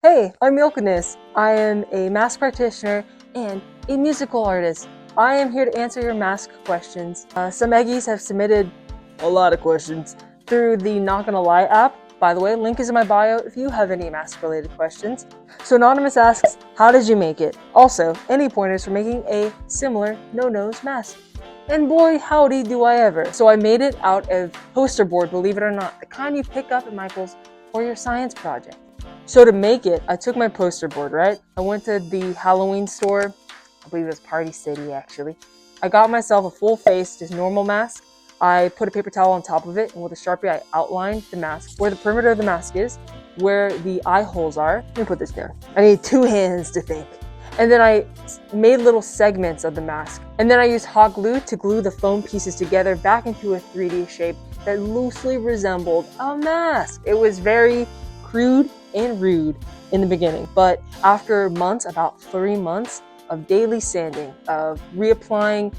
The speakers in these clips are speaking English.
Hey, I'm 𝐦𝐚𝐝. I am a mask practitioner and a musical artist. I am here to answer your mask questions. Some Eggies have submitted a lot of questions through the Not Gonna Lie app. By the way, link is in my bio if you have any mask-related questions. So Anonymous asks, how did you make it? Also, any pointers for making a similar no-nose mask? And boy, howdy do I ever. So I made it out of poster board, believe it or not, the kind you pick up at Michael's for your science project. So to make it, I took my poster board, right? I went to the Halloween store, I believe it was Party City actually. I got myself a full face, just normal mask. I put a paper towel on top of it, and with a Sharpie I outlined the mask, where the perimeter of the mask is, where the eye holes are. Let me put this down. I need 2 hands to think. And then I made little segments of the mask. And then I used hot glue to glue the foam pieces together back into a 3D shape that loosely resembled a mask. It was very crude and rude in the beginning, but after months, about 3 months of daily sanding, of reapplying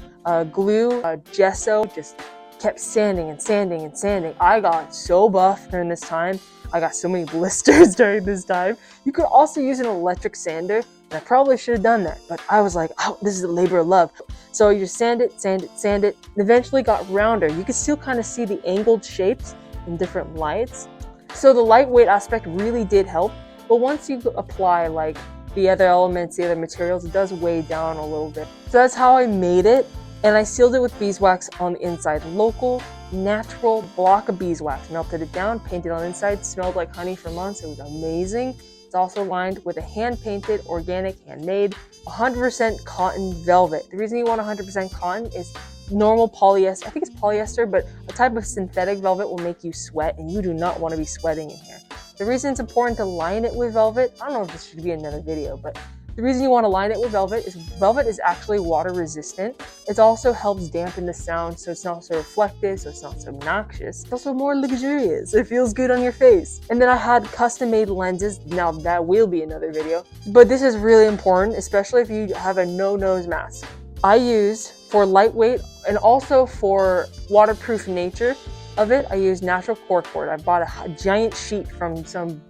glue, gesso, just kept sanding and sanding and sanding. I got so buff during this time. I got so many blisters during this time. You could also use an electric sander, and I probably should have done that, but I was like, oh, this is a labor of love. So you sand it, sand it, sand it, and eventually got rounder. You could still kind of see the angled shapes in different lights. So the lightweight aspect really did help, but once you apply like the other elements, the other materials, it does weigh down a little bit. So that's how I made it, and I sealed it with beeswax on the inside. Local, natural block of beeswax. Melted it down, painted on the inside, smelled like honey for months. It was amazing. It's also lined with a hand-painted, organic, handmade, 100% cotton velvet. The reason you want 100% cotton is normal polyester, I think it's polyester, but a type of synthetic velvet will make you sweat, and you do not want to be sweating in here. The reason it's important to line it with velvet, I don't know if this should be another video, but the reason you want to line it with velvet is actually water resistant. It also helps dampen the sound, so it's not so reflective, so it's not so obnoxious. It's also more luxurious. It feels good on your face. And then I had custom made lenses. Now that will be another video, but this is really important, especially if you have a no-nose mask. I use, for lightweight and also for waterproof nature of it, I use natural corkboard. I bought a giant sheet from some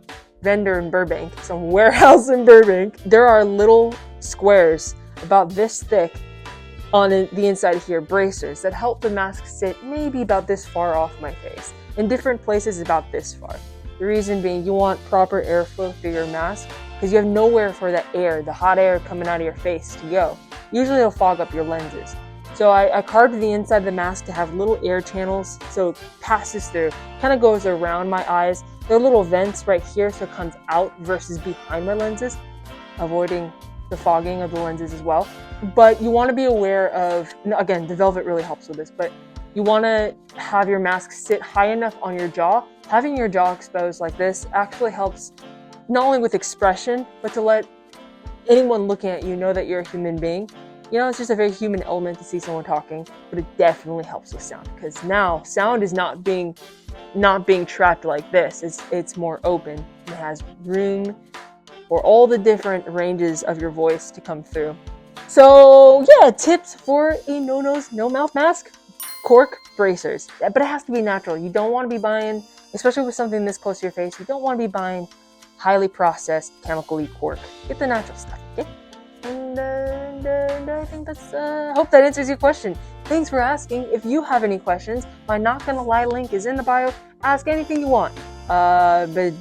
vendor in Burbank, some warehouse in Burbank. There are little squares about this thick on the inside here, bracers, that help the mask sit maybe about this far off my face. In different places about this far. The reason being, you want proper airflow through your mask because you have nowhere for that air, the hot air coming out of your face to go. Usually it'll fog up your lenses. So I carved the inside of the mask to have little air channels so it passes through, kind of goes around my eyes. There are little vents right here so it comes out versus behind my lenses, avoiding the fogging of the lenses as well. But you want to be aware of, again, the velvet really helps with this, but you want to have your mask sit high enough on your jaw. Having your jaw exposed like this actually helps not only with expression, but to let anyone looking at you know that you're a human being. You know, it's just a very human element to see someone talking, but it definitely helps with sound because now sound is not being trapped like this. It's more open. It has room for all the different ranges of your voice to come through. So yeah, tips for a no-nose, no-mouth mask: cork bracers, but it has to be natural. You don't want to be buying, especially with something this close to your face, you don't want to be buying highly processed chemically cork. Get the natural stuff, okay? And I think that's, hope that answers your question. Thanks for asking. If you have any questions, my Not Gonna Lie link is in the bio. Ask anything you want. But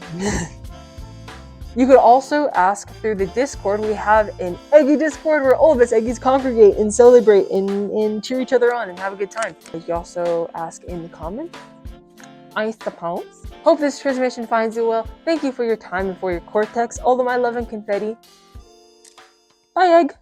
you could also ask through the Discord. We have an Eggy Discord where all of us Eggies congregate and celebrate and cheer each other on and have a good time. You can also ask in the comments. I suppose. Hope this transmission finds you well. Thank you for your time and for your cortex. All of my love and confetti. Bye, Egg.